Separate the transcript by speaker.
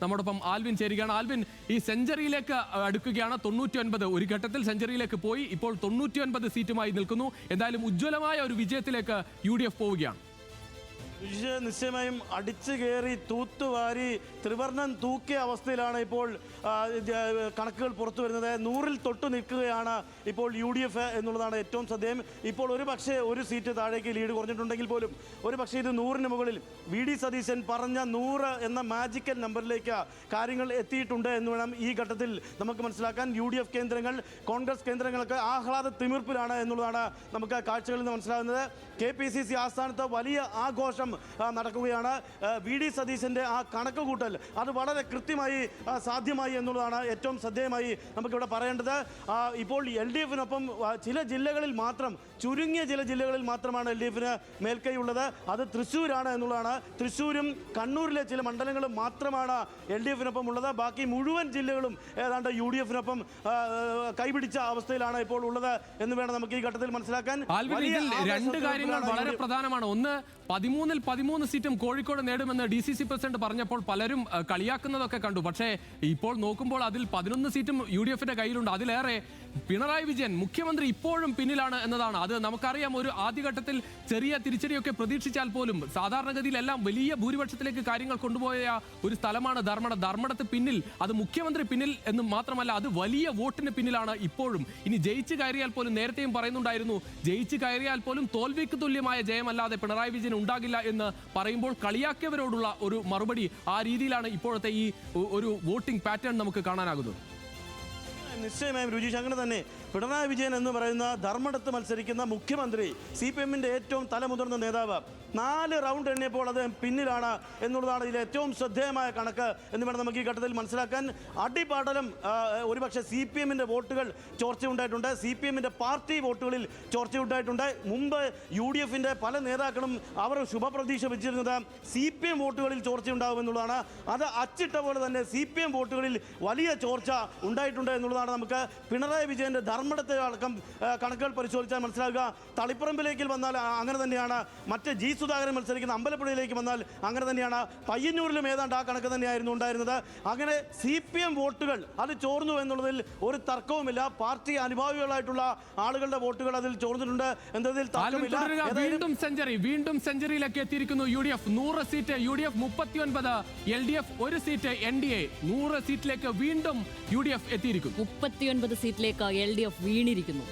Speaker 1: നമ്മോടൊപ്പം ആൽവിൻ ചേരുകയാണ്. ആൽവിൻ, ഈ സെഞ്ചുറിയിലേക്ക് അടുക്കുകയാണ്. 99 ഒരു ഘട്ടത്തിൽ സെഞ്ചുറിയിലേക്ക് പോയി, ഇപ്പോൾ 99 സീറ്റുമായി നിൽക്കുന്നു. എന്തായാലും ഉജ്ജ്വലമായ ഒരു വിജയത്തിലേക്ക് UDF പോവുകയാണ്.
Speaker 2: നിശ്ചയമായും അടിച്ചു കയറി തൂത്തുവാരി ത്രിവർണം തൂക്കിയ അവസ്ഥയിലാണ് ഇപ്പോൾ കണക്കുകൾ പുറത്തു വരുന്നത്. 100-ൽ തൊട്ട് നിൽക്കുകയാണ് ഇപ്പോൾ UDF എന്നുള്ളതാണ് ഏറ്റവും ശ്രദ്ധേയം. ഇപ്പോൾ ഒരു സീറ്റ് താഴേക്ക് ലീഡ് കുറഞ്ഞിട്ടുണ്ടെങ്കിൽ പോലും ഇത് 100-ന് മുകളിൽ VD സതീശൻ പറഞ്ഞ 100 എന്ന മാജിക്കൽ നമ്പറിലേക്ക് കാര്യങ്ങൾ എത്തിയിട്ടുണ്ട് എന്ന് വേണം ഈ ഘട്ടത്തിൽ നമുക്ക് മനസ്സിലാക്കാൻ. UDF കേന്ദ്രങ്ങൾ, കോൺഗ്രസ് കേന്ദ്രങ്ങളൊക്കെ ആഹ്ലാദ തിമിർപ്പിലാണ് എന്നുള്ളതാണ് നമുക്ക് കാഴ്ചകളിൽ നിന്ന് മനസ്സിലാകുന്നത്. KPCC ആസ്ഥാനത്ത് വലിയ ആഘോഷം നടക്കുകയാണ്. VD സതീശൻ്റെ ആ കണക്ക് കൂട്ടൽ അത് വളരെ കൃത്യമായി സാധ്യമായി എന്നുള്ളതാണ് ഏറ്റവും ശ്രദ്ധേയമായി നമുക്കിവിടെ പറയേണ്ടത്. ഇപ്പോൾ LDF-നൊപ്പം ചില ജില്ലകളിൽ മാത്രം, ചുരുങ്ങിയ ചില ജില്ലകളിൽ മാത്രമാണ് LDF-ന് മേൽക്കൈയുള്ളത്. അത് തൃശ്ശൂരാണ് എന്നുള്ളതാണ്. തൃശ്ശൂരും കണ്ണൂരിലെ ചില മണ്ഡലങ്ങളും മാത്രമാണ് LDF-നൊപ്പം ഉള്ളത്. ബാക്കി മുഴുവൻ ജില്ലകളും ഏതാണ്ട് UDF-നൊപ്പം കൈപിടിച്ച അവസ്ഥയിലാണ് ഇപ്പോൾ ഉള്ളത് എന്ന് വേണം നമുക്ക് ഈ ഘട്ടത്തിൽ മനസ്സിലാക്കാൻ.
Speaker 1: രണ്ട് കാര്യങ്ങൾ വളരെ പ്രധാനമാണ്. ഒന്ന്, 13-ൽ 13 സീറ്റും കോഴിക്കോട് നേടുമെന്ന് DCC പ്രസിഡന്റ് പറഞ്ഞപ്പോൾ പലരും കളിയാക്കുന്നതൊക്കെ കണ്ടു. പക്ഷേ ഇപ്പോൾ നോക്കുമ്പോൾ അതിൽ 11 സീറ്റും UDF-ന്റെ കയ്യിലുണ്ട്. അതിലേറെ പിണറായി വിജയൻ മുഖ്യമന്ത്രി ഇപ്പോഴും പിന്നിലാണ് എന്നതാണ്. അത് നമുക്കറിയാം. ഒരു ആദ്യഘട്ടത്തിൽ ചെറിയ തിരിച്ചടിയൊക്കെ പ്രതീക്ഷിച്ചാൽ പോലും സാധാരണഗതിയിലെല്ലാം വലിയ ഭൂരിപക്ഷത്തിലേക്ക് കാര്യങ്ങൾ കൊണ്ടുപോയ ഒരു സ്ഥലമാണ് ധർമ്മടം. ധർമ്മടത്ത് പിന്നിൽ, അത് മുഖ്യമന്ത്രി പിന്നിൽ എന്ന് മാത്രമല്ല, അത് വലിയ വോട്ടിന് പിന്നിലാണ് ഇപ്പോഴും. ഇനി ജയിച്ചു കയറിയാൽ പോലും, നേരത്തെയും പറയുന്നുണ്ടായിരുന്നു, ജയിച്ചു കയറിയാൽ പോലും തോൽവിക്ക് തുല്യമായ ജയമല്ലാതെ പിണറായി വിജയൻ ഉണ്ടാകില്ല എന്ന് പറയുമ്പോൾ കളിയാക്കിയവരോടുള്ള ഒരു മറുപടി ആ രീതിയിലാണ് ഇപ്പോഴത്തെ ഈ ഒരു വോട്ടിംഗ് പാറ്റേൺ നമുക്ക് കാണാനാകുന്നത്.
Speaker 2: നിശ്ചയമായും രുചീഷ്, അങ്ങനെ തന്നെ പിണറായി വിജയൻ എന്ന് പറയുന്ന ധർമ്മടത്ത് മത്സരിക്കുന്ന മുഖ്യമന്ത്രി, CPM-ന്റെ ഏറ്റവും തലമുതിർന്ന നേതാവ്, 4 റൗണ്ട് എണ്ണിയപ്പോൾ അത് പിന്നിലാണ് എന്നുള്ളതാണ് ഇതിലെ ഏറ്റവും ശ്രദ്ധേയമായ കണക്ക് എന്ന് വേണം നമുക്ക് ഈ ഘട്ടത്തിൽ മനസ്സിലാക്കാൻ. അടിപാടലം ഒരുപക്ഷെ CPM-ന്റെ വോട്ടുകൾ ചോർച്ചയുണ്ടായിട്ടുണ്ട്. CPM-ന്റെ പാർട്ടി വോട്ടുകളിൽ ചോർച്ചയുണ്ടായിട്ടുണ്ട്. മുമ്പ് UDF-ന്റെ പല നേതാക്കളും അവർ ശുഭപ്രതീക്ഷ വെച്ചിരുന്നത് CPM വോട്ടുകളിൽ ചോർച്ചയുണ്ടാകുമെന്നുള്ളതാണ്. അത് അച്ചിട്ട പോലെ തന്നെ CPM വോട്ടുകളിൽ വലിയ ചോർച്ച ഉണ്ടായിട്ടുണ്ട് എന്നുള്ളതാണ് നമുക്ക് പിണറായി വിജയൻ്റെ ധർമ്മടത്തെ അടക്കം കണക്കുകൾ പരിശോധിച്ചാൽ മനസ്സിലാക്കുക. തളിപ്പറമ്പിലേക്ക് വന്നാൽ അങ്ങനെ തന്നെയാണ്. മറ്റ് G സുധാകരൻ മത്സരിക്കുന്ന അമ്പലപ്പുഴയിലേക്ക് വന്നാൽ അങ്ങനെ തന്നെയാണ്. പയ്യന്നൂരിലും ഏതാണ്ട് ആ കണക്ക് തന്നെയായിരുന്നു ഉണ്ടായിരുന്നത്. അങ്ങനെ CPM വോട്ടുകൾ അത് ചോർന്നു എന്നുള്ളതിൽ ഒരു തർക്കവുമില്ല. പാർട്ടി അനുഭാവികളായിട്ടുള്ള ആളുകളുടെ വോട്ടുകൾ അതിൽ ചോർന്നിട്ടുണ്ട് എന്നതിൽ തർക്കമില്ല.
Speaker 1: വീണ്ടും സെഞ്ചുറിയിലേക്ക് എത്തിയിരിക്കുന്നു UDF. 100 seat UDF, 39 LDF, 1 seat NDA. 100 സീറ്റിലേക്ക് വീണ്ടും UDF എത്തിയിരിക്കുന്നു.
Speaker 3: 39 സീറ്റിലേക്ക് LDF വീണിരിക്കുന്നു.